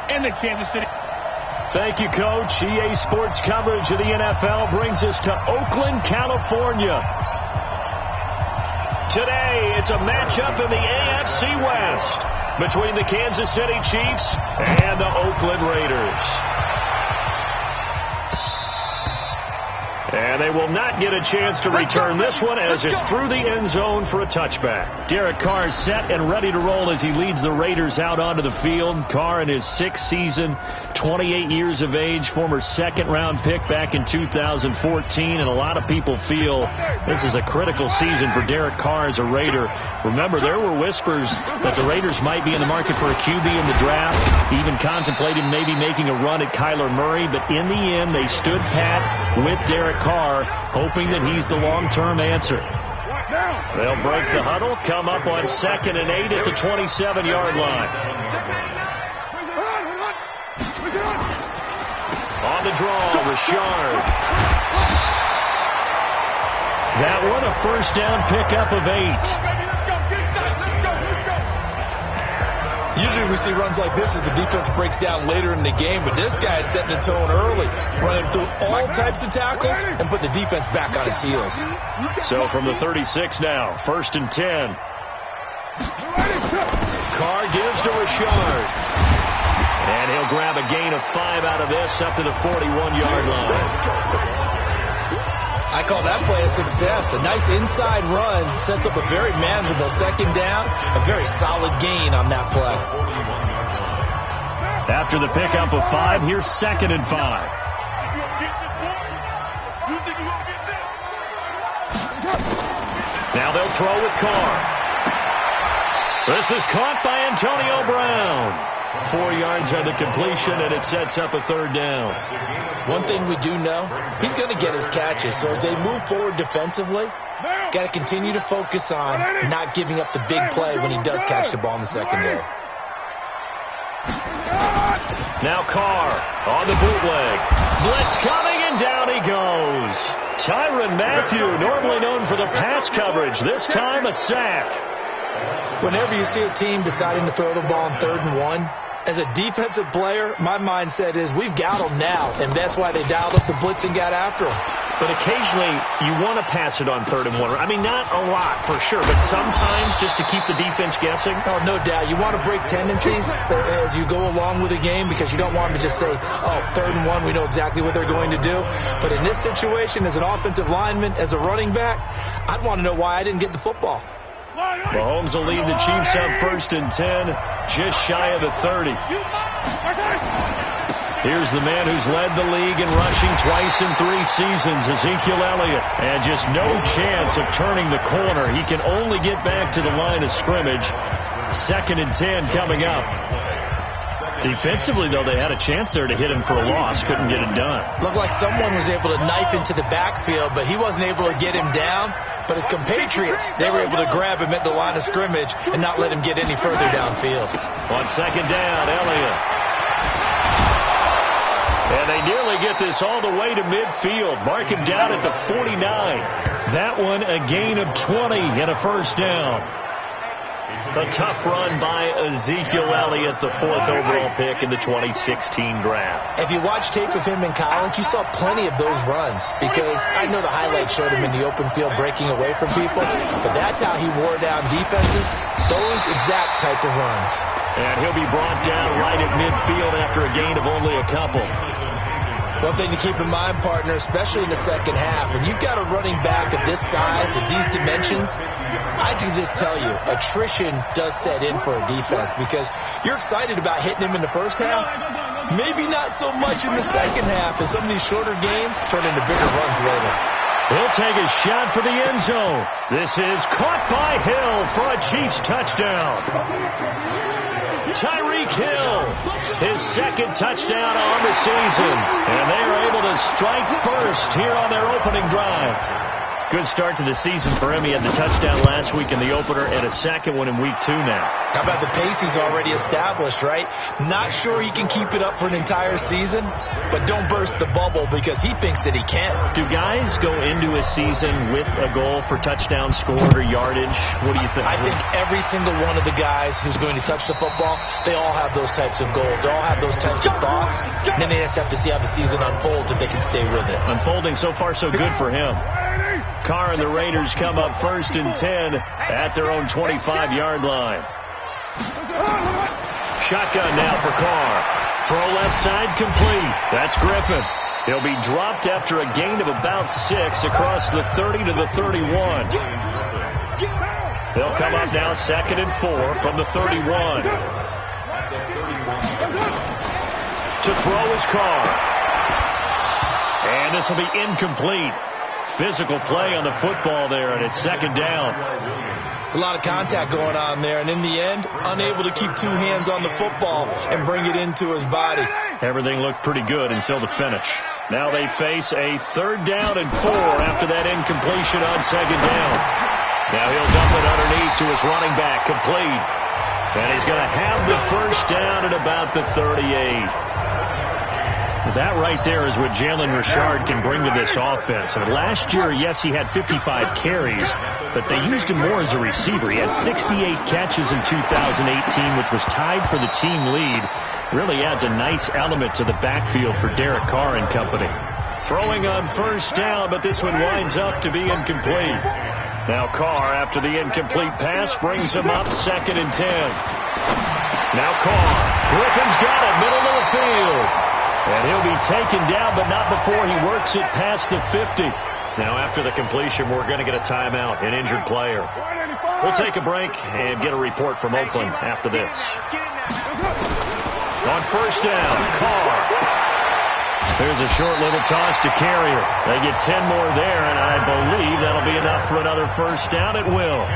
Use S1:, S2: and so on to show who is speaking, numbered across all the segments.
S1: and the Kansas City.
S2: Thank you, Coach. EA Sports coverage of the NFL brings us to Oakland, California. Today, it's a matchup in the AFC West between the Kansas City Chiefs and the Oakland Raiders. And they will not get a chance to return this one as it's through the end zone for a touchback. Derek Carr is set and ready to roll as he leads the Raiders out onto the field. Carr in his 6th season, 28 years of age, former second-round pick back in 2014. And a lot of people feel this is a critical season for Derek Carr as a Raider. Remember, there were whispers that the Raiders might be in the market for a QB in the draft, even contemplated maybe making a run at Kyler Murray. But in the end, they stood pat with Derek Carr, hoping that he's the long-term answer. They'll break the huddle, come up on 2nd and 8 at the 27-yard line. On the draw, Richard. That one a first down pickup of 8.
S3: Usually we see runs like this as the defense breaks down later in the game, but this guy is setting the tone early, running through all types of tackles and putting the defense back on its heels.
S2: So from the 36 now, 1st and 10. Carr gives to Richard. And he'll grab a gain of 5 out of this up to the 41-yard line.
S3: I call that play a success. A nice inside run sets up a very manageable 2nd down. A very solid gain on that play.
S2: After the pickup of 5, here's 2nd and 5. Now they'll throw with Carr. This is caught by Antonio Brown. 4 yards on the completion, and it sets up a 3rd down.
S3: One thing we do know, he's going to get his catches. So as they move forward defensively, got to continue to focus on not giving up the big play when he does catch the ball in the secondary.
S2: Now Carr on the bootleg. Blitz coming, and down he goes. Tyrann Mathieu, normally known for the pass coverage, this time a sack.
S3: Whenever you see a team deciding to throw the ball on 3rd and 1, as a defensive player, my mindset is we've got them now, and that's why they dialed up the blitz and got after them.
S2: But occasionally, you want to pass it on 3rd and 1. I mean, not a lot for sure, but sometimes just to keep the defense guessing.
S3: Oh, no doubt. You want to break tendencies as you go along with the game because you don't want them to just say, oh, 3rd and 1, we know exactly what they're going to do. But in this situation, as an offensive lineman, as a running back, I'd want to know why I didn't get the football.
S2: Mahomes will lead the Chiefs up 1st and 10, just shy of the 30. Here's the man who's led the league in rushing twice in 3 seasons, Ezekiel Elliott. And just no chance of turning the corner. He can only get back to the line of scrimmage. 2nd and 10 coming up. Defensively, though, they had a chance there to hit him for a loss. Couldn't get it done.
S3: Looked like someone was able to knife into the backfield, but he wasn't able to get him down. But his compatriots, they were able to grab him at the line of scrimmage and not let him get any further downfield.
S2: On 2nd down, Elliott. And they nearly get this all the way to midfield. Mark him down at the 49. That one a gain of 20 and a 1st down. A tough run by Ezekiel Elliott, the 4th overall pick in the 2016 draft.
S3: If you watch tape of him in college, you saw plenty of those runs because I know the highlights showed him in the open field breaking away from people, but that's how he wore down defenses, those exact type of runs.
S2: And he'll be brought down right at midfield after a gain of only a couple.
S3: One thing to keep in mind, partner, especially in the 2nd half, when you've got a running back of this size and these dimensions, I can just tell you, attrition does set in for a defense because you're excited about hitting him in the 1st half. Maybe not so much in the 2nd half, and some of these shorter gains turn into bigger runs later.
S2: He'll take a shot for the end zone. This is caught by Hill for a Chiefs touchdown. Tyreek Hill, his 2nd touchdown on the season. And they are able to strike first here on their opening drive. Good start to the season for him. He had the touchdown last week in the opener and a second one in week 2 now.
S3: How about the pace he's already established, right? Not sure he can keep it up for an entire season, but don't burst the bubble because he thinks that he can.
S2: Do guys go into a season with a goal for touchdown scored or yardage? What do you think?
S3: I think every single one of the guys who's going to touch the football, they all have those types of goals. They all have those types of thoughts. And then they just have to see how the season unfolds if they can stay with it.
S2: Unfolding so far so good for him. Carr and the Raiders come up 1st and 10 at their own 25-yard line. Shotgun now for Carr. Throw left side complete. That's Griffin. He'll be dropped after a gain of about 6 across the 30 to the 31. They'll come up now 2nd and 4 from the 31. To throw is Carr. And this will be incomplete. Physical play on the football there, and it's 2nd down.
S3: It's a lot of contact going on there, and in the end, unable to keep 2 hands on the football and bring it into his body.
S2: Everything looked pretty good until the finish. Now they face a 3rd down and 4 after that incompletion on 2nd down. Now he'll dump it underneath to his running back, complete. And he's going to have the 1st down at about the 38. That right there is what Jalen Richard can bring to this offense. I mean, last year, yes, he had 55 carries, but they used him more as a receiver. He had 68 catches in 2018, which was tied for the team lead. Really adds a nice element to the backfield for Derek Carr and company. Throwing on 1st down, but this one winds up to be incomplete. Now Carr, after the incomplete pass, brings him up 2nd and 10. Now Carr. Griffin's got it, middle of the field. And he'll be taken down, but not before he works it past the 50. Now, after the completion, we're going to get a timeout, an injured player. We'll take a break and get a report from Oakland after this. On 1st down, Carr. There's a short little toss to Carrier. They get 10 more there, and I believe that'll be enough for another 1st down. It will.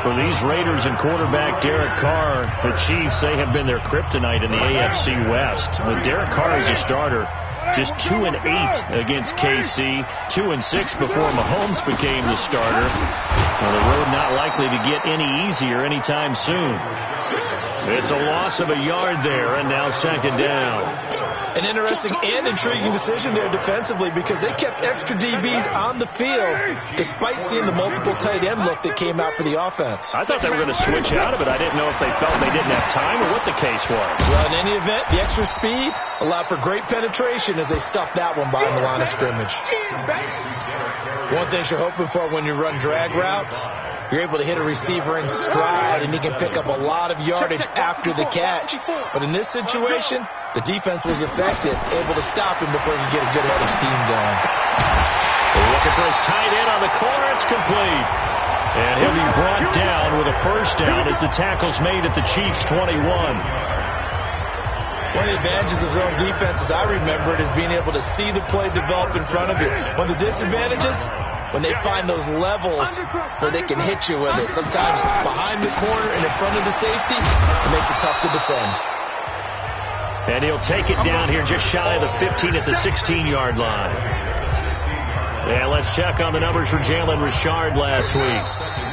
S2: For these Raiders and quarterback Derek Carr, the Chiefs, they have been their kryptonite in the AFC West. With Derek Carr as a starter, just 2-8 against KC, 2-6 before Mahomes became the starter. Well, the road not likely to get any easier anytime soon. It's a loss of a yard there, and now 2nd down.
S3: An interesting and intriguing decision there defensively because they kept extra DBs on the field despite seeing the multiple tight end look that came out for the offense.
S2: I thought they were going to switch out of it. I didn't know if they felt they didn't have time or what the case was.
S3: Well, in any event, the extra speed allowed for great penetration as they stuffed that one behind the line of scrimmage. One thing you're hoping for when you run drag routes, you're able to hit a receiver in stride, and he can pick up a lot of yardage after the catch. But in this situation, the defense was effective, able to stop him before he could get a good head of steam going.
S2: They're looking for his tight end on the corner. It's complete. And he'll be brought down with a 1st down as the tackle's made at the Chiefs' 21.
S3: One of the advantages of zone defense, as I remember it, is being able to see the play develop in front of you. One of the disadvantages, when they find those levels where they can hit you with it. Sometimes behind the corner and in front of the safety, it makes it tough to defend.
S2: And he'll take it down here just shy of the 15 at the 16-yard line. And let's check on the numbers for Jalen Richard last week.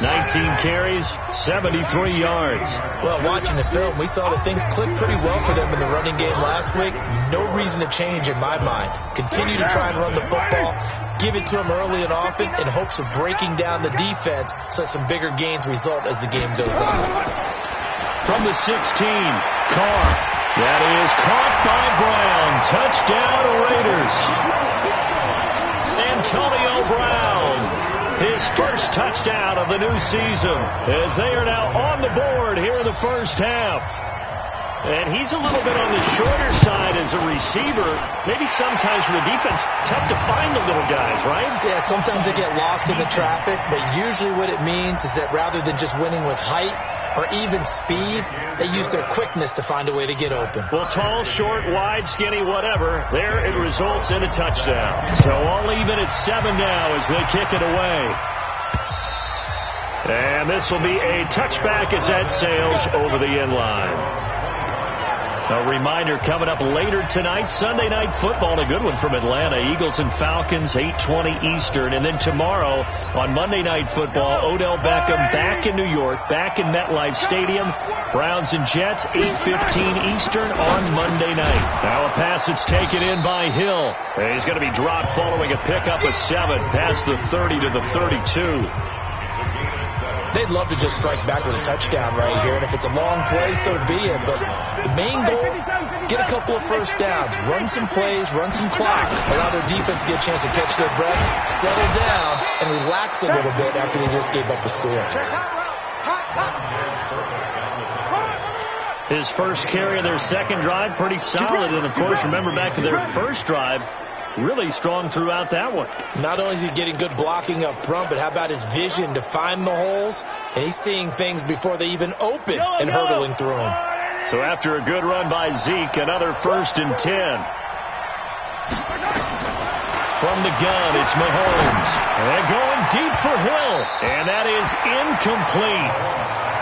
S2: 19 carries, 73 yards.
S3: Well, watching the film, we saw that things clicked pretty well for them in the running game last week. No reason to change in my mind. Continue to try and run the football. Give it to him early and often in hopes of breaking down the defense so some bigger gains result as the game goes on.
S2: From the 16, Carr. That is caught by Brown. Touchdown, Raiders. Antonio Brown, his 1st touchdown of the new season, as they are now on the board here in the 1st half. And he's a little bit on the shorter side as a receiver. Maybe sometimes for the defense, tough to find the little guys, right?
S3: Yeah, sometimes they get lost in the traffic, but usually what it means is that rather than just winning with height or even speed, they use their quickness to find a way to get open.
S2: Well, tall, short, wide, skinny, whatever, there it results in a touchdown. So all even at 7 now as they kick it away. And this will be a touchback as that sails over the end line. A reminder coming up later tonight, Sunday Night Football, a good one from Atlanta. Eagles and Falcons, 8:20 Eastern. And then tomorrow on Monday Night Football, Odell Beckham back in New York, back in MetLife Stadium. Browns and Jets, 8:15 Eastern on Monday night. Now a pass that's taken in by Hill. He's going to be dropped following a pickup of 7 past the 30 to the 32.
S3: They'd love to just strike back with a touchdown right here, and if it's a long play, so be it. But the main goal, get a couple of first downs, run some plays, run some clock, allow their defense to get a chance to catch their breath, settle down, and relax a little bit after they just gave up a score.
S2: His first carry of their second drive, pretty solid. And, of course, remember back to their first drive, really strong throughout that one.
S3: Not only is he getting good blocking up front, but how about his vision to find the holes? And he's seeing things before they even open and hurdling through them.
S2: So after a good run by Zeke, another 1st and 10. From the gun, it's Mahomes. And going deep for Hill. And that is incomplete.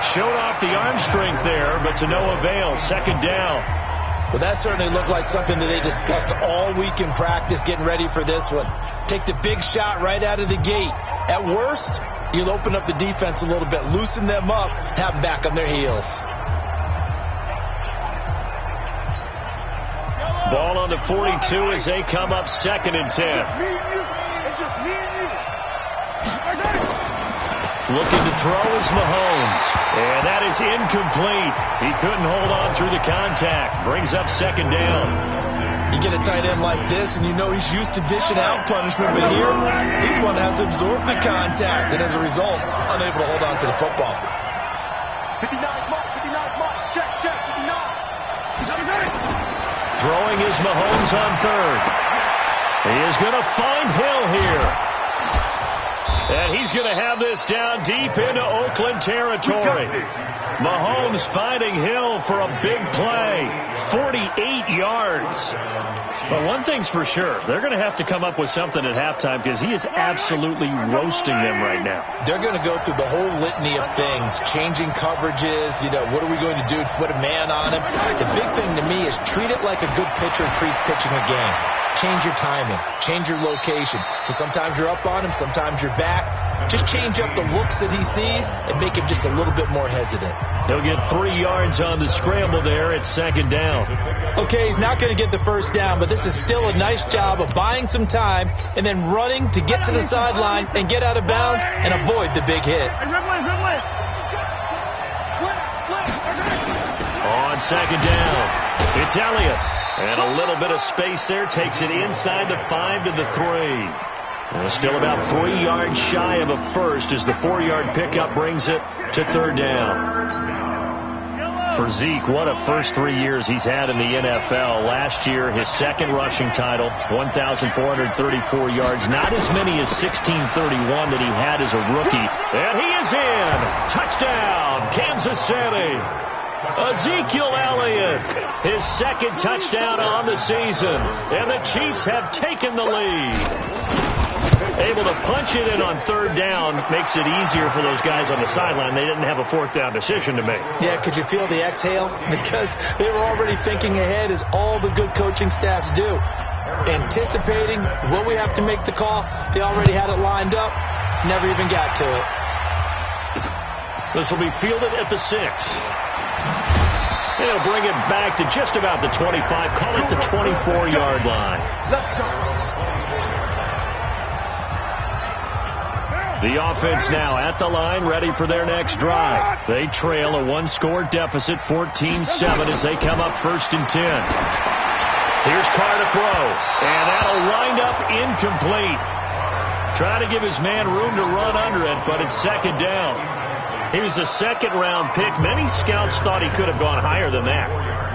S2: Showed off the arm strength there, but to no avail. 2nd down.
S3: Well, that certainly looked like something that they discussed all week in practice getting ready for this one. Take the big shot right out of the gate. At worst, you'll open up the defense a little bit, loosen them up, have them back on their heels.
S2: Ball on the 42 as they come up 2nd and 10.
S1: It's just me and you.
S2: Looking to throw is Mahomes. And that is incomplete. He couldn't hold on through the contact. Brings up 2nd down.
S3: You get a tight end like this, and you know he's used to dishing out punishment, but here, he's one that has to absorb the contact, and as a result, unable to hold on to the football.
S1: 59 mark, check, 59.
S2: Throwing is Mahomes on 3rd. He is going to find Hill here. And he's going to have this down deep into Oakland territory. Mahomes finding Hill for a big play. 48 yards. But one thing's for sure, they're going to have to come up with something at halftime because he is absolutely roasting them right now.
S3: They're going to go through the whole litany of things, changing coverages, what are we going to do to put a man on him? The big thing to me is treat it like a good pitcher treats pitching a game. Change your timing, change your location. So sometimes you're up on him, sometimes you're back. Just change up the looks that he sees and make him just a little bit more hesitant.
S2: He'll get 3 yards on the scramble there at 2nd down.
S3: Okay, he's not going to get the first down, but this is still a nice job of buying some time and then running to get to the sideline and get out of bounds and avoid the big hit.
S2: On 2nd down, it's Elliott. And a little bit of space there, takes it inside the 5 to the 3. And still about 3 yards shy of a first as the 4-yard pickup brings it to 3rd down. For Zeke, what a first 3 years he's had in the NFL. Last year, his 2nd rushing title, 1,434 yards. Not as many as 1,631 that he had as a rookie. And he is in. Touchdown, Kansas City. Ezekiel Elliott, his 2nd touchdown on the season. And the Chiefs have taken the lead. Able to punch it in on 3rd down makes it easier for those guys on the sideline. They didn't have a 4th down decision to make.
S3: Yeah, could you feel the exhale? Because they were already thinking ahead, as all the good coaching staffs do. Anticipating what we have to make the call. They already had it lined up. Never even got to it.
S2: This will be fielded at the 6. They'll bring it back to just about the 25. Call it the 24-yard line.
S1: Let's go.
S2: The offense now at the line, ready for their next drive. They trail a 1-score deficit, 14-7, as they come up 1st and 10. Here's Carr to throw, and that'll wind up incomplete. Trying to give his man room to run under it, but it's 2nd down. He was a 2nd-round pick. Many scouts thought he could have gone higher than that.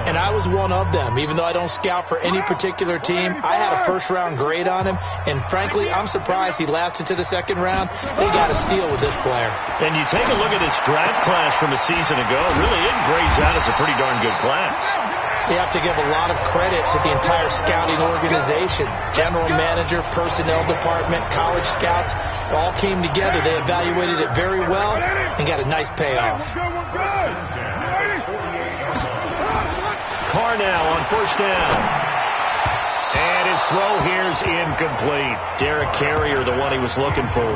S3: And I was one of them. Even though I don't scout for any particular team, I had a 1st-round grade on him. And frankly, I'm surprised he lasted to the 2nd round. They got a steal with this player.
S2: And you take a look at this draft class from a season ago, really it grades out as a pretty darn good class.
S3: So you have to give a lot of credit to the entire scouting organization. General manager, personnel department, college scouts, it all came together. They evaluated it very well and got a nice payoff.
S2: Carr now on first down. And his throw here's incomplete. Derek Carrier, the one he was looking for.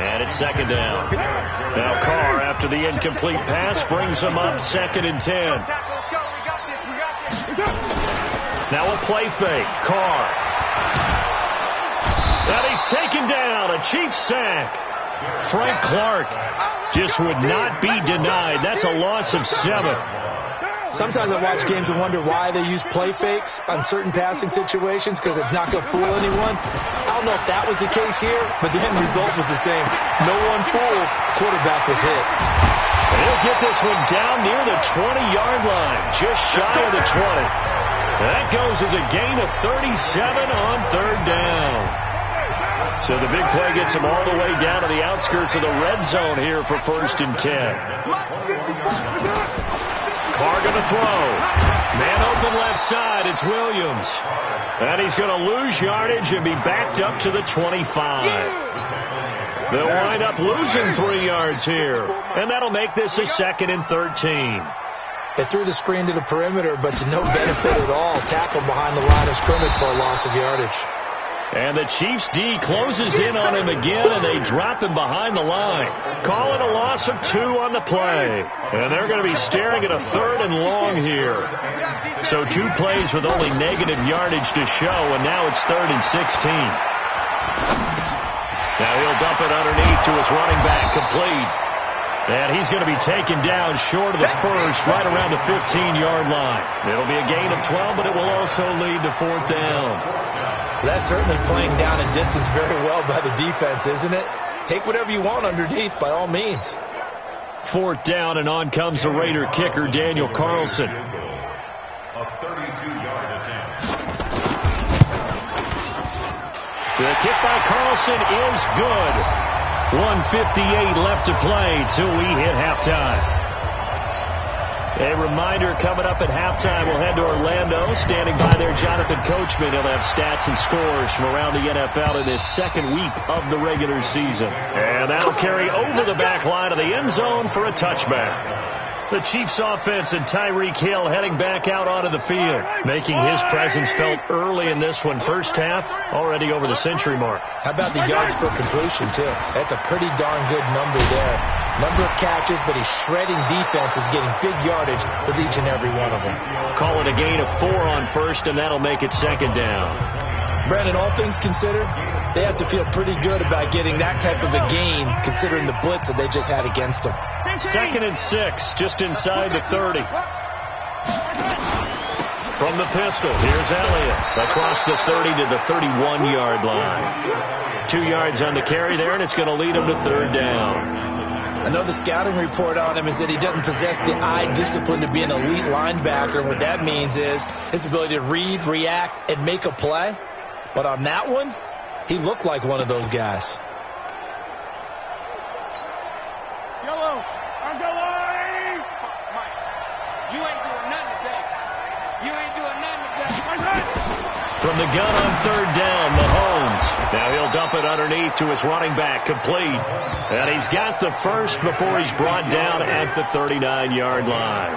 S2: And it's second down. Now Carr, after the incomplete pass, brings him up 2nd and 10. Now a play fake. Carr. And he's taken down. A Chiefs sack. Frank Clark just would not be denied. That's a loss of 7.
S3: Sometimes I watch games and wonder why they use play fakes on certain passing situations, because it's not going to fool anyone. I don't know if that was the case here, but the end result was the same. No one fooled. Quarterback was hit.
S2: And he'll get this one down near the 20-yard line, just shy of the 20. That goes as a gain of 37 on third down. So the big play gets him all the way down to the outskirts of the red zone here for 1st and 10. Carr going to throw. Man open left side. It's Williams. And he's going to lose yardage and be backed up to the 25. They'll wind up losing 3 yards here. And that'll make this a 2nd and 13.
S3: They threw the screen to the perimeter, but to no benefit at all. Tackled behind the line of scrimmage for a loss of yardage.
S2: And the Chiefs D closes in on him again, and they drop him behind the line. Call it a loss of 2 on the play. And they're going to be staring at a 3rd and long here. So 2 plays with only negative yardage to show, and now it's 3rd and 16. Now he'll dump it underneath to his running back, complete. And he's going to be taken down short of the first, right around the 15-yard line. It'll be a gain of 12, but it will also lead to 4th down.
S3: That's certainly playing down in distance very well by the defense, isn't it? Take whatever you want underneath, by all means.
S2: 4th down, and on comes the Raider kicker, Daniel Carlson.
S4: A 32-yard attempt.
S2: The kick by Carlson is good. 1:58 left to play till we hit halftime. A reminder, coming up at halftime, we'll head to Orlando. Standing by there, Jonathan Coachman. He'll have stats and scores from around the NFL in his 2nd week of the regular season. And that'll carry over the back line of the end zone for a touchback. The Chiefs offense and Tyreek Hill heading back out onto the field, making his presence felt early in this one. First half, already over the century mark.
S3: How about the yards per completion, too? That's a pretty darn good number there. Number of catches, but he's shredding defenses, getting big yardage with each and every one of them.
S2: Call it a gain of 4 on first, and that'll make it 2nd down.
S3: Brandon, all things considered, they have to feel pretty good about getting that type of a gain, considering the blitz that they just had against them.
S2: 2nd and 6, just inside the 30. From the pistol, here's Elliott. Across the 30 to the 31-yard line. 2 yards on the carry there, and it's going to lead him to 3rd down.
S3: I know the scouting report on him is that he doesn't possess the eye discipline to be an elite linebacker, and what that means is his ability to read, react, and make a play. But on that one, he looked like one of those guys.
S1: Yellow, underline! Mike, you ain't doing nothing today. You ain't doing nothing today.
S2: From the gun on 3rd down, Mahomes. Now he'll dump it underneath to his running back, complete. And he's got the first before he's brought down at the 39-yard line.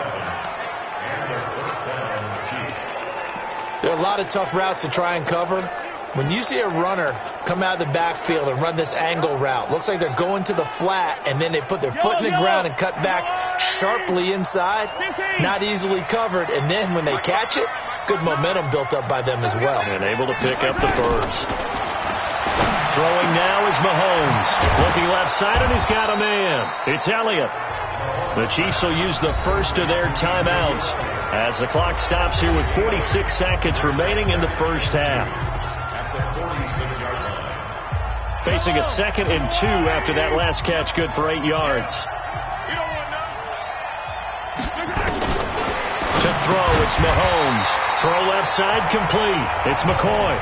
S3: There are a lot of tough routes to try and cover. When you see a runner come out of the backfield and run this angle route, looks like they're going to the flat, and then they put their foot in the ground and cut back sharply inside, not easily covered, and then when they catch it, good momentum built up by them as well.
S2: And able to pick up the first. Throwing now is Mahomes. Looking left side, and he's got a man. It's Elliott. The Chiefs will use the first of their timeouts as the clock stops here with 46 seconds remaining in the first half. Facing a 2nd and 2 after that last catch, good for 8 yards. To throw, it's Mahomes. Throw left side, complete. It's McCoy.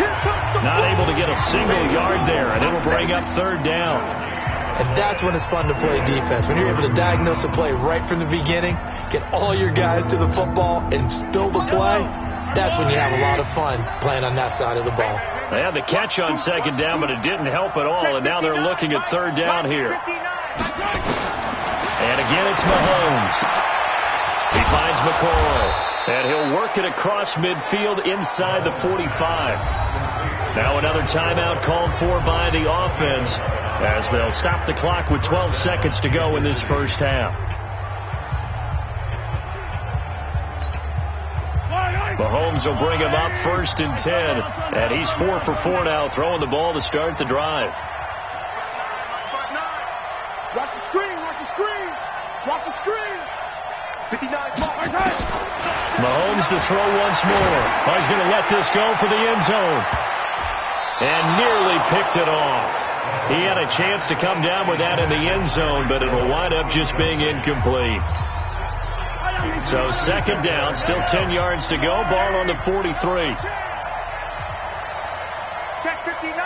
S2: Not able to get a single yard there, and it'll bring up 3rd down.
S3: And that's when it's fun to play defense. When you're able to diagnose a play right from the beginning, get all your guys to the football, and spill the play, that's when you have a lot of fun playing on that side of the ball.
S2: They had the catch on 2nd down, but it didn't help at all, and now they're looking at 3rd down here. And again, it's Mahomes. He finds McCoy. And he'll work it across midfield inside the 45. Now another timeout called for by the offense as they'll stop the clock with 12 seconds to go in this first half. Mahomes will bring him up 1st and 10. And he's 4 for 4 now, throwing the ball to start the drive.
S1: Watch the screen, watch the screen, watch the screen. 59.
S2: Mahomes to throw once more. Oh, he's going to let this go for the end zone. And nearly picked it off. He had a chance to come down with that in the end zone, but it'll wind up just being incomplete. So 2nd down, still 10 yards to go. Ball on the 43.
S1: Check 59.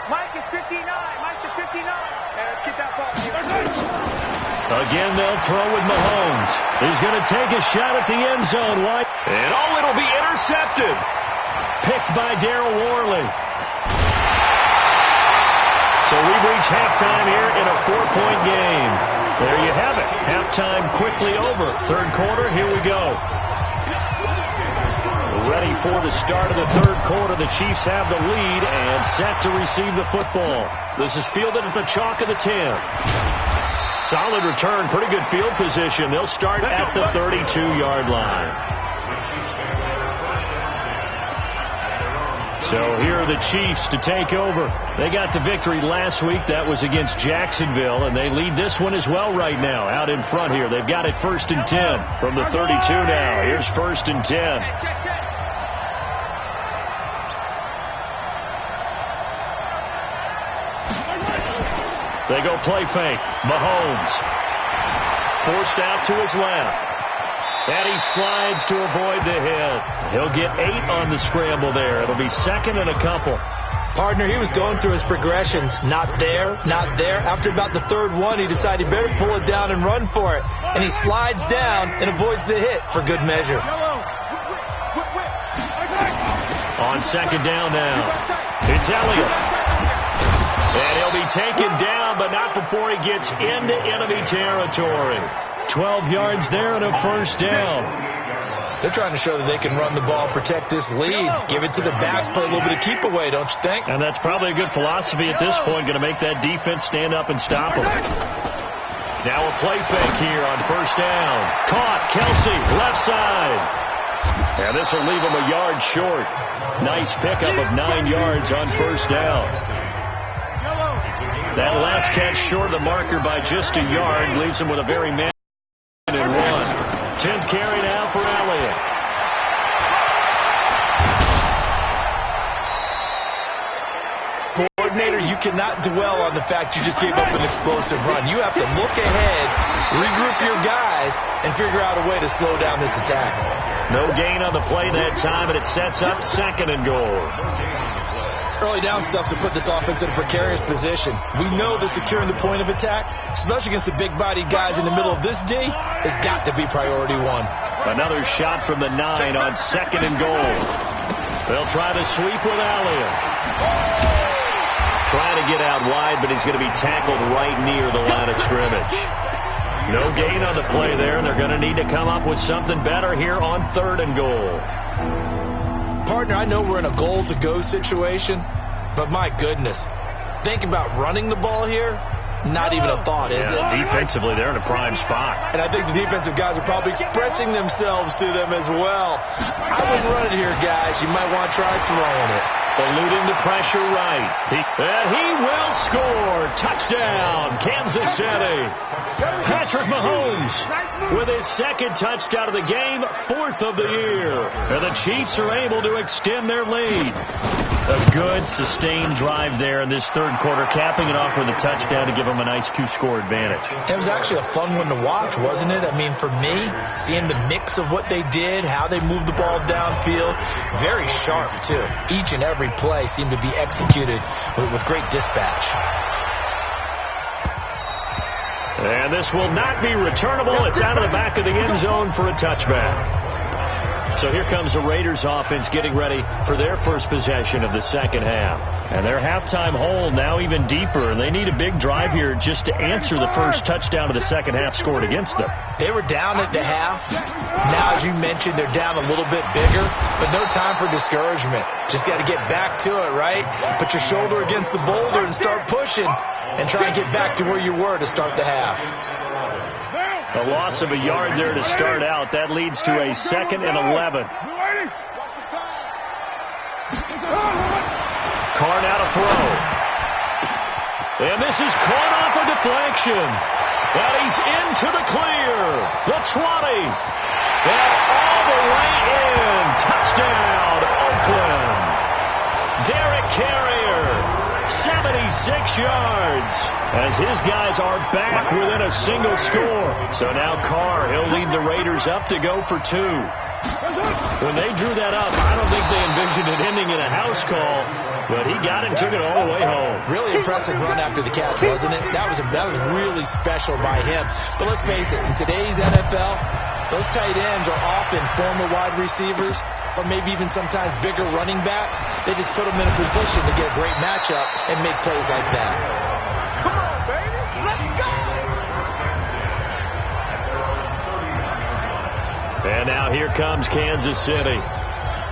S1: Mike is 59. Mike to 59. Yeah, let's get that ball.
S2: Again, they'll throw with Mahomes. He's going to take a shot at the end zone. And it'll be intercepted. Picked by Darryl Worley. So we've reached halftime here in a 4-point game. There you have it. Halftime quickly over. 3rd quarter, here we go. Ready for the start of the 3rd quarter. The Chiefs have the lead and set to receive the football. This is fielded at the chalk of the 10. Solid return, pretty good field position. They'll start at the 32-yard line. So here are the Chiefs to take over. They got the victory last week. That was against Jacksonville, and they lead this one as well right now. Out in front here, they've got it 1st and 10 from the 32 now. Here's 1st and 10. They go play fake. Mahomes forced out to his left. And he slides to avoid the hit. He'll get 8 on the scramble there. It'll be 2nd and a couple.
S3: Partner, he was going through his progressions. Not there, not there. After about the 3rd one, he decided he better pull it down and run for it. And he slides down and avoids the hit for good measure.
S2: On 2nd down now, it's Elliott. And he'll be taken down, but not before he gets into enemy territory. 12 yards there and a 1st down.
S3: They're trying to show that they can run the ball, protect this lead, give it to the backs, play a little bit of keep away, don't you think?
S2: And that's probably a good philosophy at this point, going to make that defense stand up and stop them. Now a play fake here on 1st down. Caught, Kelsey, left side. And this will leave him a yard short. Nice pickup of 9 yards on 1st down. That last catch short of the marker by just a yard leaves him with a very man and 1. 10th carry now for Elliott.
S3: Coordinator, you cannot dwell on the fact you just gave up an explosive run. You have to look ahead, regroup your guys, and figure out a way to slow down this attack.
S2: No gain on the play that time, and it sets up 2nd and goal.
S3: Early down stuff to put this offense in a precarious position. We know that securing the point of attack, especially against the big-bodied guys in the middle of this D, has got to be priority 1.
S2: Another shot from the 9 on 2nd and goal. They'll try to sweep with Elliott. Trying to get out wide, but he's going to be tackled right near the line of scrimmage. No gain on the play there, and they're going to need to come up with something better here on 3rd and goal.
S3: Partner, I know we're in a goal-to-go situation, but my goodness, think about running the ball here, not even a thought, is it?
S2: Defensively, they're in a prime spot.
S3: And I think the defensive guys are probably expressing themselves to them as well. I wouldn't run it here, guys. You might want to try throwing it.
S2: Eluding the pressure right. And he will score. Touchdown, Kansas City. Patrick Mahomes with his 2nd touchdown of the game, 4th of the year. And the Chiefs are able to extend their lead. A good, sustained drive there in this 3rd quarter, capping it off with a touchdown to give them a nice 2-score advantage.
S3: It was actually a fun one to watch, wasn't it? I mean, for me, seeing the mix of what they did, how they moved the ball downfield, very sharp, too. Each and every play seemed to be executed with great dispatch.
S2: And this will not be returnable. It's out of the back of the end zone for a touchback. So here comes the Raiders offense getting ready for their first possession of the second half. And their halftime hole now even deeper, and they need a big drive here just to answer the first touchdown of the second half scored against them.
S3: They were down at the half. Now, as you mentioned, they're down a little bit bigger, but no time for discouragement. Just got to get back to it, right? Put your shoulder against the boulder and start pushing and try and get back to where you were to start the half.
S2: A loss of a yard there to start out. That leads to a 2nd and 11. Carr now to throw. And this is caught off a deflection. And he's into the clear. The 20. And all the way in. Touchdown, Oakland. Derek Carrier, 76 yards. As his guys are back within a single score. So now Carr, he'll lead the Raiders up to go for 2. When they drew that up, I don't think they envisioned it ending in a house call, but he got it and took it all the way home.
S3: Really impressive run after the catch, wasn't it? That was really special by him. But let's face it, in today's NFL, those tight ends are often former wide receivers or maybe even sometimes bigger running backs. They just put them in a position to get a great matchup and make plays like that.
S1: Come on, baby. Let's go.
S2: And now here comes Kansas City.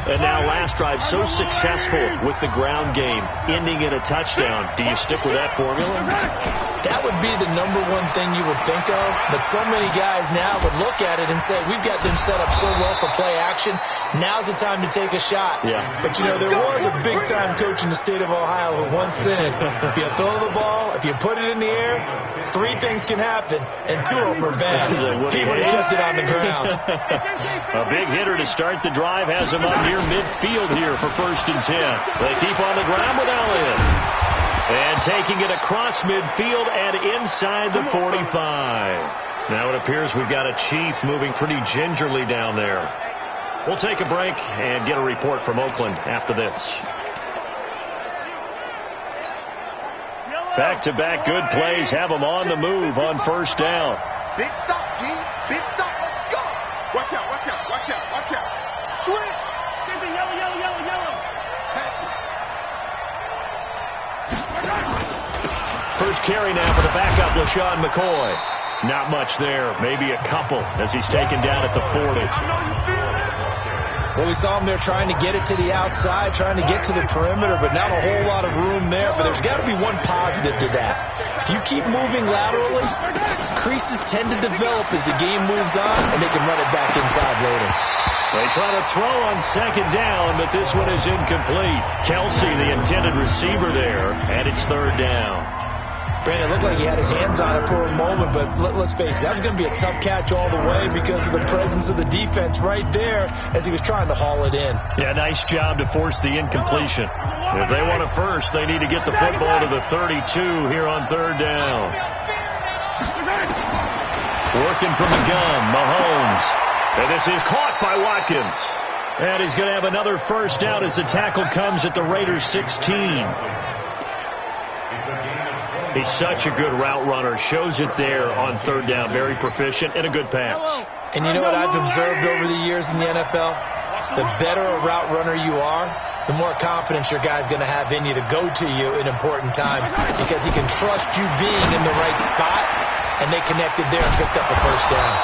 S2: And now last drive so successful with the ground game, ending in a touchdown. Do you stick with that formula?
S3: That would be the number one thing you would think of, but so many guys now would look at it and say, we've got them set up so well for play action. Now's the time to take a shot.
S2: Yeah.
S3: But, you know, there was a big-time coach in the state of Ohio who once said, if you throw the ball, if you put it in the air, 3 things can happen, and 2 of them are bad. He would have kissed it on the ground.
S2: A big hitter to start the drive has him up near midfield here for 1st and 10. They keep on the ground with Elliott. And taking it across midfield and inside the 45. Now it appears we've got a Chief moving pretty gingerly down there. We'll take a break and get a report from Oakland after this. Back-to-back good plays have them on the move on 1st down.
S1: Big stop, G. Big stop. Let's go. Watch out, watch out, watch out, watch out. Switch. Yellow, yellow, yellow, yellow.
S2: First carry now for the backup, LaShawn McCoy. Not much there. Maybe a couple as he's taken down at the 40.
S1: I know you feel that.
S3: Well, we saw him there trying to get it to the outside, trying to get to the perimeter, but not a whole lot of room there. But there's got to be one positive to that. If you keep moving laterally, creases tend to develop as the game moves on, and they can run it back inside later.
S2: They try to throw on 2nd down, but this one is incomplete. Kelsey, the intended receiver there, and it's 3rd down.
S3: Brandon, it looked like he had his hands on it for a moment, but let's face it, that was going to be a tough catch all the way because of the presence of the defense right there as he was trying to haul it in.
S2: Yeah, nice job to force the incompletion. If they want it first, they need to get the football to the 32 here on 3rd down. Working from the gun, Mahomes. And this is caught by Watkins. And he's going to have another 1st down as the tackle comes at the Raiders 16. He's such a good route runner. Shows it there on 3rd down. Very proficient and a good pass.
S3: And you know what I've observed over the years in the NFL? The better a route runner you are, the more confidence your guy's going to have in you to go to you in important times because he can trust you being in the right spot, and they connected there and picked up a 1st down.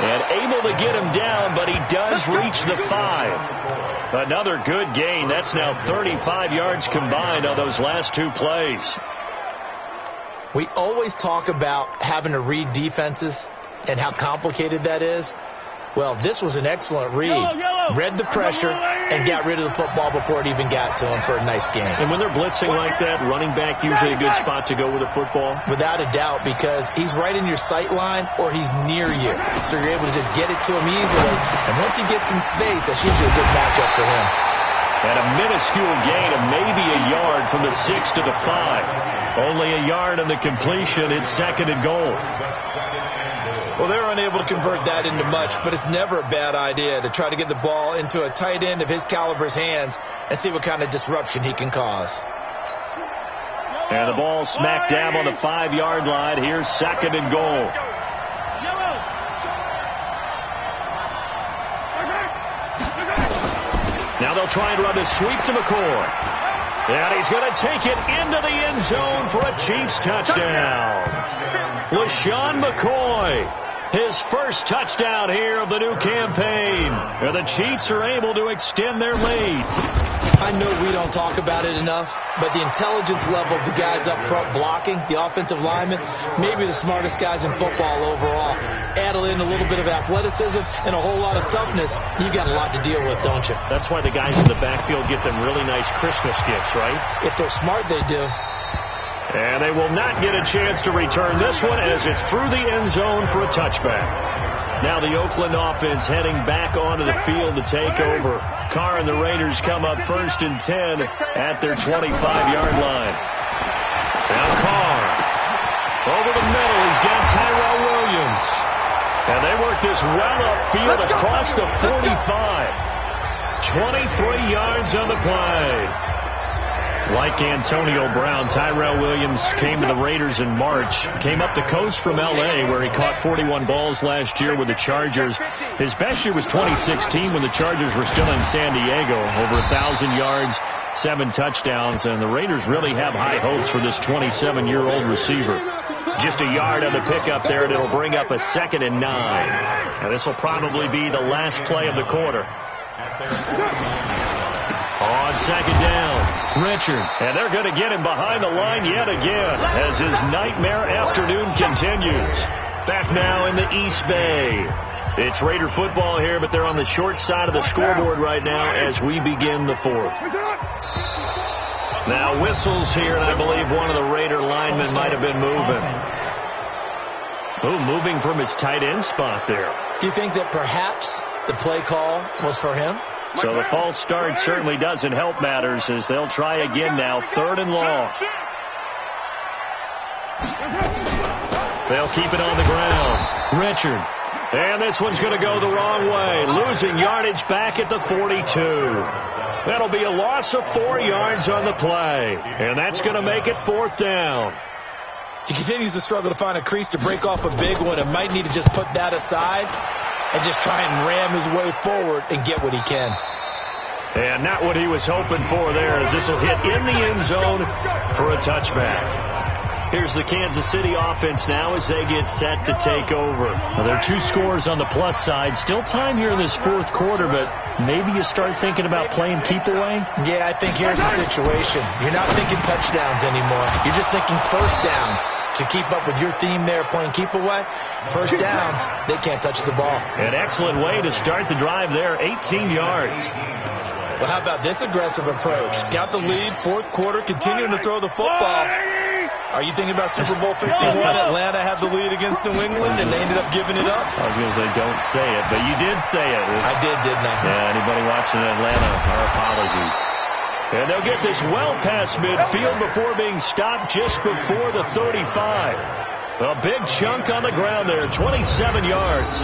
S2: And able to get him down, but he does reach the 5. Another good gain. That's now 35 yards combined on those last 2 plays.
S3: We always talk about having to read defenses and how complicated that is. Well, this was an excellent read. Read the pressure and got rid of the football before it even got to him for a nice game.
S2: And when they're blitzing like that, running back usually a good spot to go with a football?
S3: Without a doubt, because he's right in your sight line or he's near you. So you're able to just get it to him easily. And once he gets in space, that's usually a good matchup for him.
S2: And a minuscule gain of maybe a yard from the 6 to the 5. Only a yard on the completion. It's 2nd and goal.
S3: Well, they're unable to convert that into much, but it's never a bad idea to try to get the ball into a tight end of his caliber's hands and see what kind of disruption he can cause.
S2: And the ball smack dab on the 5-yard line. Here's 2nd and goal. Now they'll try and run this sweep to McCoy. And he's going to take it into the end zone for a Chiefs touchdown. LaShawn McCoy, his first touchdown here of the new campaign. And the Chiefs are able to extend their lead.
S3: I know we don't talk about it enough, but the intelligence level of the guys up front blocking, the offensive linemen, maybe the smartest guys in football overall. Add in a little bit of athleticism and a whole lot of toughness, you got a lot to deal with, don't you?
S2: That's why the guys in the backfield get them really nice Christmas gifts, right?
S3: If they're smart, they do.
S2: And they will not get a chance to return this one as it's through the end zone for a touchback. Now the Oakland offense heading back onto the field to take over. Carr and the Raiders come up 1st and 10 at their 25-yard line. Now Carr over the middle. He's got Tyrell Williams. And they work this well upfield across the 45. 23 yards on the play. Like Antonio Brown, Tyrell Williams came to the Raiders in March. Came up the coast from L.A., where he caught 41 balls last year with the Chargers. His best year was 2016 when the Chargers were still in San Diego. Over 1,000 yards, 7 touchdowns, and the Raiders really have high hopes for this 27-year-old receiver. Just a yard on the pickup there, and it'll bring up a 2nd and 9. And this will probably be the last play of the quarter. On 2nd down, Richard. And they're going to get him behind the line yet again as his nightmare afternoon continues. Back now in the East Bay. It's Raider football here, but they're on the short side of the scoreboard right now as we begin the 4th. Now whistles here, and I believe one of the Raider linemen might have been moving. Moving from his tight end spot there.
S3: Do you think that perhaps the play call was for him?
S2: So the false start certainly doesn't help matters as they'll try again now, 3rd and long. They'll keep it on the ground. Richard. And this one's going to go the wrong way. Losing yardage back at the 42. That'll be a loss of 4 yards on the play. And that's going to make it 4th down.
S3: He continues to struggle to find a crease to break off a big one and might need to just put that aside and just try and ram his way forward and get what he can.
S2: And not what he was hoping for there, as this will hit in the end zone for a touchback. Here's the Kansas City offense now as they get set to take over. Well, there are 2 scores on the plus side. Still time here in this 4th quarter, but maybe you start thinking about playing keep away?
S3: Yeah, I think here's the situation. You're not thinking touchdowns anymore. You're just thinking first downs. To keep up with your theme there, playing keep away, first downs, they can't touch the ball.
S2: An excellent way to start the drive there, 18 yards.
S3: Well, how about this aggressive approach? Got the lead, 4th quarter, continuing to throw the football. Are you thinking about Super Bowl 51? Atlanta had the lead against New England, and they ended up giving it up?
S2: I was going to say, don't say it, but you did say it.
S3: I did, didn't I?
S2: Yeah, anybody watching Atlanta, our apologies. And they'll get this well past midfield before being stopped just before the 35. A big chunk on the ground there, 27 yards.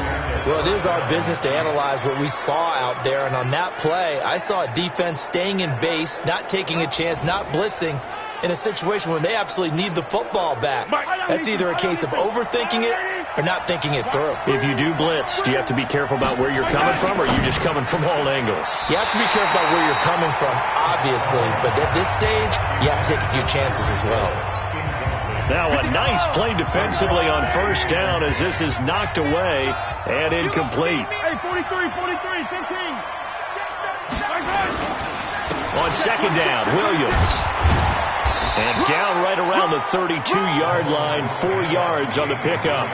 S3: Well, it is our business to analyze what we saw out there, and on that play, I saw a defense staying in base, not taking a chance, not blitzing, in a situation where they absolutely need the football back. That's either a case of overthinking it or not thinking it through.
S2: If you do blitz, do you have to be careful about where you're coming from, or are you just coming from all angles?
S3: You have to be careful about where you're coming from, obviously, but at this stage, you have to take a few chances as well.
S2: Now a nice play defensively on 1st down as this is knocked away and incomplete.
S1: Hey, 43, 15.
S2: On 2nd down, Williams. And down right around the 32-yard line, 4 yards on the pickup.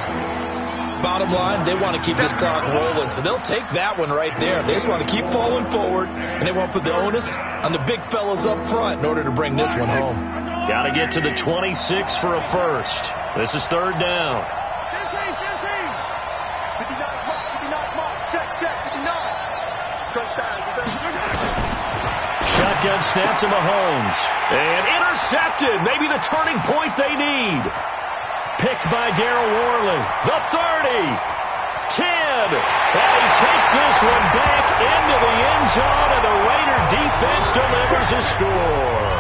S3: Bottom line, they want to keep this clock rolling, so they'll take that one right there. They just want to keep falling forward, and they want to put the onus on the big fellas up front in order to bring this one home.
S2: Got to get to the 26 for a first. This is 3rd down.
S1: 59, check, 59. Touchdown.
S2: Shotgun snap to Mahomes. And intercepted. Maybe the turning point they need. Picked by Darryl Worley. The 30. 10. And he takes this one back into the end zone, and the Raider defense delivers a score.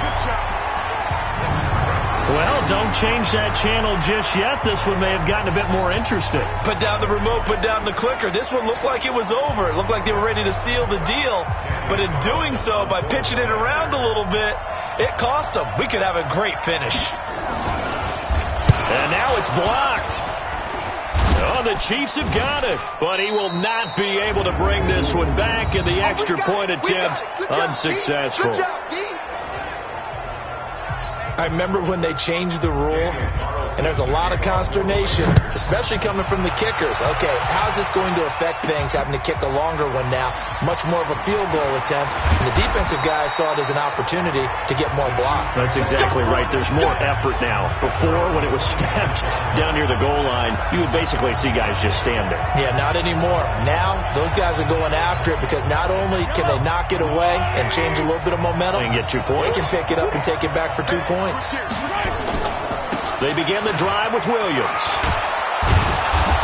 S2: Well, don't change that channel just yet. This one may have gotten a bit more interesting.
S3: Put down the remote, put down the clicker. This one looked like it was over. It looked like they were ready to seal the deal. But in doing so, by pitching it around a little bit, it cost them. We could have a great finish.
S2: And now it's blocked. Oh, the Chiefs have got it. But he will not be able to bring this one back, and the extra point attempt unsuccessful.
S3: I remember when they changed the rule, and there's a lot of consternation, especially coming from the kickers. Okay, how's this going to affect things, having to kick a longer one now, much more of a field goal attempt, and the defensive guys saw it as an opportunity to get more block.
S2: That's exactly right. There's more effort now. Before, when it was snapped down near the goal line, you would basically see guys just stand there.
S3: Yeah, not anymore. Now, those guys are going after it because not only can they knock it away and change a little bit of momentum,
S2: and get 2 points,
S3: they can pick it up and take it back for 2 points.
S2: They begin the drive with Williams.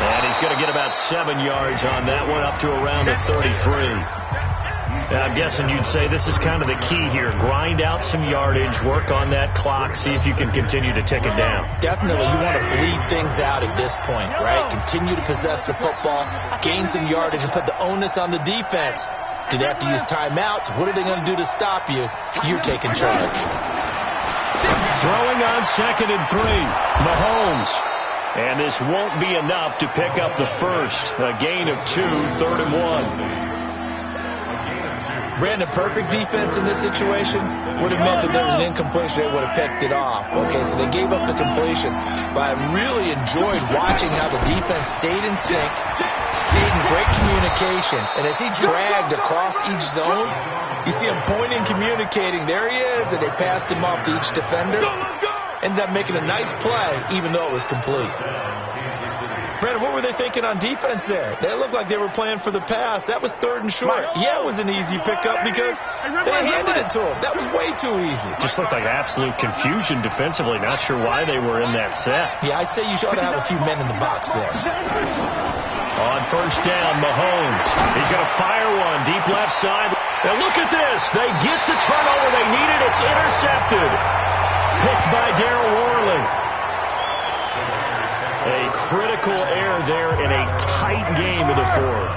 S2: And he's going to get about 7 yards on that one, up to around the 33. And I'm guessing you'd say this is kind of the key here. Grind out some yardage, work on that clock, see if you can continue to tick it down.
S3: Definitely. You want to bleed things out at this point, right? Continue to possess the football, gain some yardage, and put the onus on the defense. Do they have to use timeouts? What are they going to do to stop you? You're taking charge.
S2: Throwing on 2nd and 3. Mahomes. And this won't be enough to pick up the first. A gain of 2, 3rd and 1.
S3: Brandon, perfect defense in this situation would have meant that there was an incompletion. They would have picked it off. Okay, so they gave up the completion. But I really enjoyed watching how the defense stayed in sync, stayed in great communication. And as he dragged across each zone, you see him pointing, communicating. There he is, and they passed him off to each defender. Ended up making a nice play, even though it was complete. Brandon, what were they thinking on defense there? They looked like they were playing for the pass. That was 3rd and short. Yeah, it was an easy pickup because they handed it to him. That was way too easy.
S2: Just looked like absolute confusion defensively. Not sure why they were in that set.
S3: Yeah, I'd say you should have a few men in the box there.
S2: On 1st down, Mahomes. He's going to fire one deep left side. And look at this. They get the turnover they needed. It's intercepted. Picked by Darryl Worley. A critical error there in a tight game in the 4th.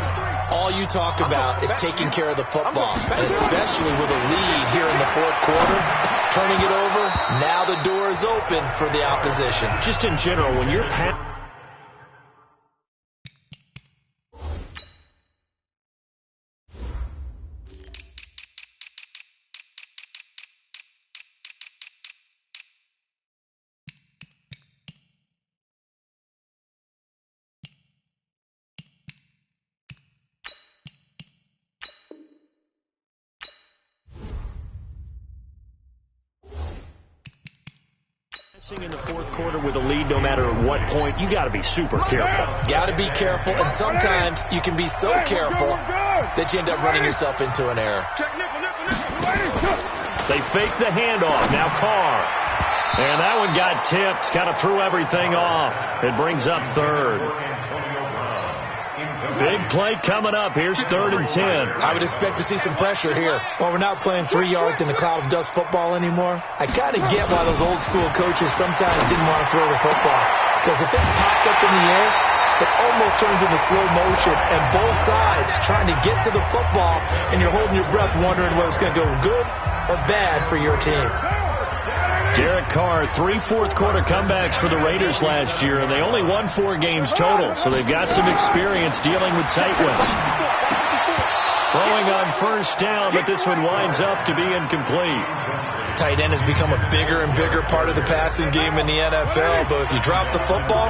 S3: All you talk about is taking care of the football, and especially with a lead here in the 4th quarter, turning it over, now the door is open for the opposition.
S2: Just in general, when you're in the 4th quarter with a lead, no matter at what point, you got to be super careful.
S3: Got to be careful, and sometimes you can be so careful that you end up running yourself into an error.
S2: They fake the handoff. Now Carr. And that one got tipped. Kind of threw everything off. It brings up 3rd. Big play coming up. Here's 3rd and 10.
S3: I would expect to see some pressure here. While we're not playing 3 yards in the cloud of dust football anymore, I kind of get why those old school coaches sometimes didn't want to throw the football. Because if it's popped up in the air, it almost turns into slow motion. And both sides trying to get to the football, and you're holding your breath wondering whether it's going to go good or bad for your team.
S2: Derek Carr, 3 fourth-quarter comebacks for the Raiders last year, and they only won 4 games total, so they've got some experience dealing with tight ones. Throwing on 1st down, but this one winds up to be incomplete.
S3: Tight end has become a bigger and bigger part of the passing game in the NFL, but if you drop the football,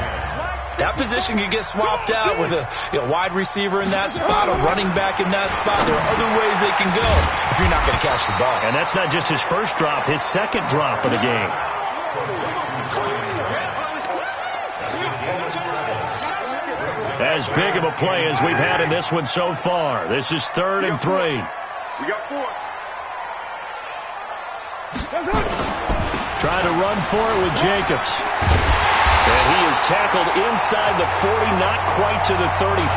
S3: that position can get swapped out with a wide receiver in that spot, a running back in that spot. There are other ways they can go if you're not going to catch the ball.
S2: And that's not just his first drop, his 2nd drop of the game. As big of a play as we've had in this one so far. This is 3rd and 3.
S1: We got 4.
S2: Trying to run for it with Jacobs. And he is tackled inside the 40, not quite to the 35.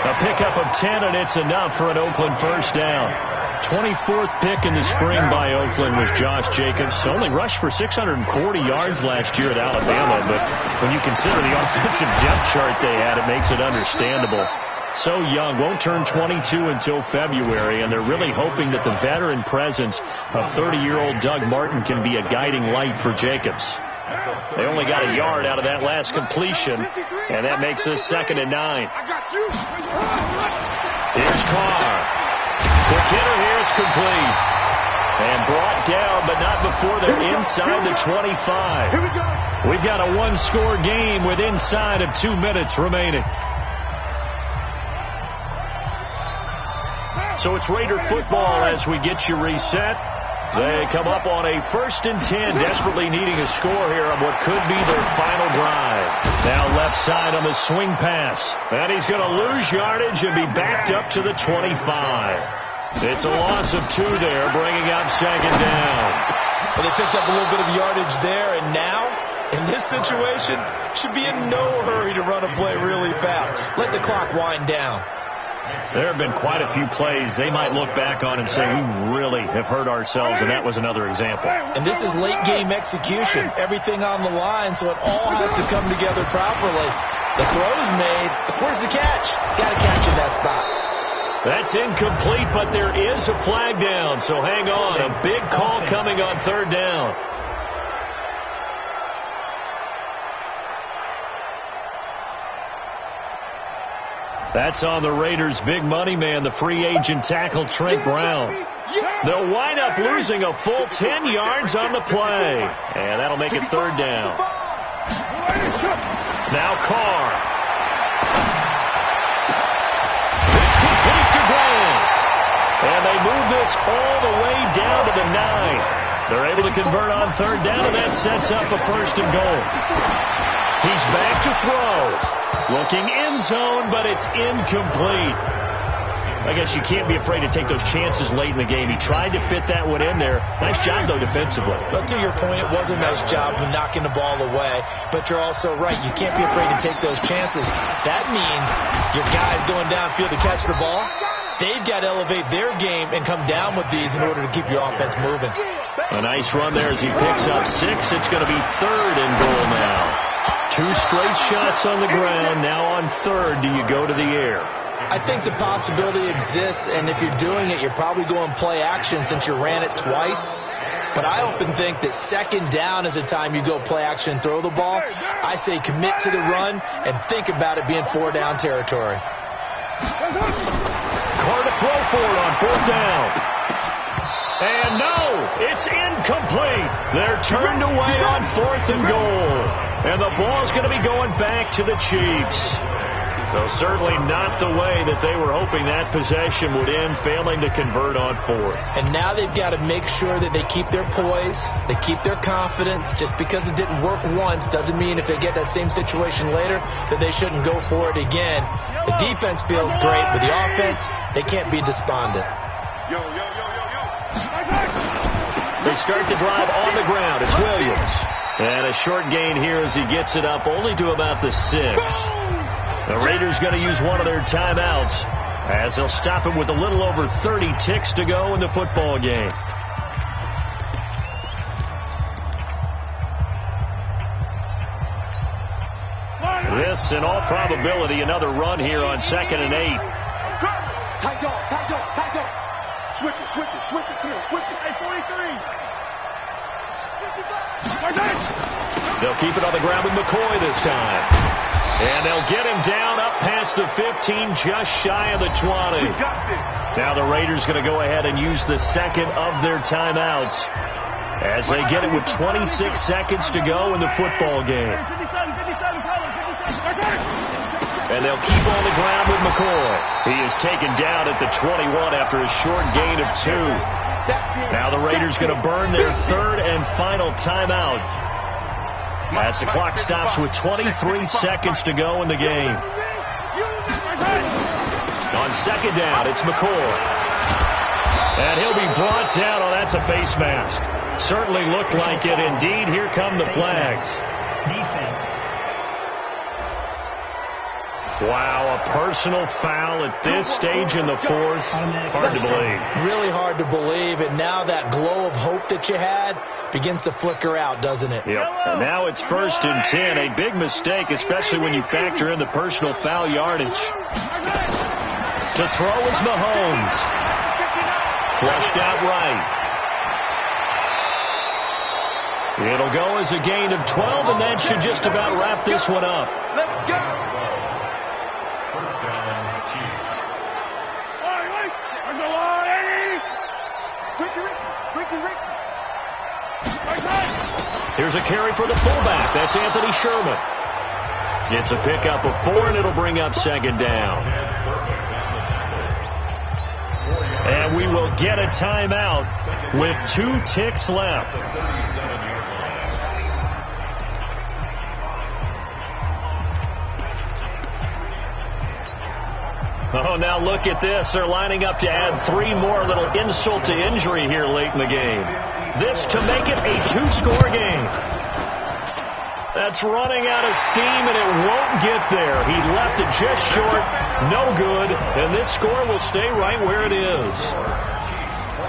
S2: A pickup of 10, and it's enough for an Oakland 1st down. 24th pick in the spring by Oakland was Josh Jacobs. Only rushed for 640 yards last year at Alabama, but when you consider the offensive depth chart they had, it makes it understandable. So young, won't turn 22 until February, and they're really hoping that the veteran presence of 30-year-old Doug Martin can be a guiding light for Jacobs. They only got a yard out of that last completion, and that makes this 2nd and 9. Here's Carr. Quick hitter here, it's complete. And brought down, but not before they're inside the 25. We've got a one-score game with inside of 2 minutes remaining. So it's Raider football as we get you reset. They come up on a 1st and 10, desperately needing a score here on what could be their final drive. Now left side on the swing pass. And he's going to lose yardage and be backed up to the 25. It's a loss of 2 there, bringing up 2nd down.
S3: Well, they picked up a little bit of yardage there, and now, in this situation, should be in no hurry to run a play really fast. Let the clock wind down.
S2: There have been quite a few plays they might look back on and say, we really have hurt ourselves, and that was another example.
S3: And this is late-game execution. Everything on the line, so it all has to come together properly. The throw's made. Where's the catch? Got to catch in that spot.
S2: That's incomplete, but there is a flag down, so hang on. A big call coming on 3rd down. That's on the Raiders' big money man, the free agent tackle Trent Brown. They'll wind up losing a full 10 yards on the play, and that'll make it 3rd down. Now Carr. And they move this all the way down to the 9. They're able to convert on 3rd down, and that sets up a 1st and goal. He's back to throw. Looking end zone, but it's incomplete. I guess you can't be afraid to take those chances late in the game. He tried to fit that one in there. Nice job, though, defensively.
S3: But to your point, it was a nice job of knocking the ball away. But you're also right. You can't be afraid to take those chances. That means your guys going downfield to catch the ball, they've got to elevate their game and come down with these in order to keep your offense moving.
S2: A nice run there as he picks up 6. It's going to be 3rd and goal now. 2 straight shots on the ground. Now on 3rd, do you go to the air?
S3: I think the possibility exists, and if you're doing it, you're probably going play action since you ran it twice. But I often think that 2nd down is a time you go play action and throw the ball. I say commit to the run and think about it being 4-down territory.
S2: Carr to throw for it on 4th down. And no, it's incomplete. They're turned away on 4th and goal. And the ball's going to be going back to the Chiefs. So certainly not the way that they were hoping that possession would end, failing to convert on 4th.
S3: And now they've got to make sure that they keep their poise, they keep their confidence. Just because it didn't work once doesn't mean if they get that same situation later that they shouldn't go for it again. The defense feels great, but the offense, they can't be despondent.
S2: They start the drive on the ground. It's Williams. And a short gain here as he gets it up only to about the 6. The Raiders going to use one of their timeouts as they'll stop it with a little over 30 ticks to go in the football game. This, in all probability, another run here on 2nd and 8.
S1: Tight dog. Switch it. Come here, switch it. Hey, 43.
S2: They'll keep it on the ground with McCoy this time. And they'll get him down up past the 15, just shy of the 20.
S1: We got this.
S2: Now the Raiders going to go ahead and use the 2nd of their timeouts as they get it with 26 seconds to go in the football game. And they'll keep on the ground with McCoy. He is taken down at the 21 after a short gain of 2. Now the Raiders going to burn their 3rd and final timeout as the clock stops with 23 seconds to go in the game. On 2nd down, it's McCoy. And he'll be brought down. Oh, that's a face mask. Certainly looked like it. Indeed, here come the flags.
S4: Defense.
S2: Wow, a personal foul at this stage in the fourth. Hard to believe.
S3: Really hard to believe, and now that glow of hope that you had begins to flicker out, doesn't it?
S2: Yep. And now it's 1st and 10. A big mistake, especially when you factor in the personal foul yardage. To throw is Mahomes. Flushed out right. It'll go as a gain of 12, and that should just about wrap this one up.
S1: Let's go.
S2: Here's a carry for the fullback. That's Anthony Sherman. It's a pickup of 4, and it'll bring up 2nd down. And we will get a timeout with 2 ticks left. Oh, now look at this. They're lining up to add 3 more, a little insult to injury here late in the game. This to make it a 2-score game. That's running out of steam, and it won't get there. He left it just short. No good. And this score will stay right where it is.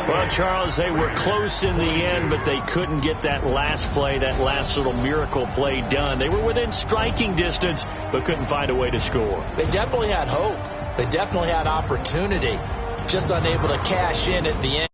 S2: Well, Charles, they were close in the end, but they couldn't get that last play, that last little miracle play done. They were within striking distance, but couldn't find a way to score.
S3: They definitely had hope. They definitely had opportunity. Just unable to cash in at the end.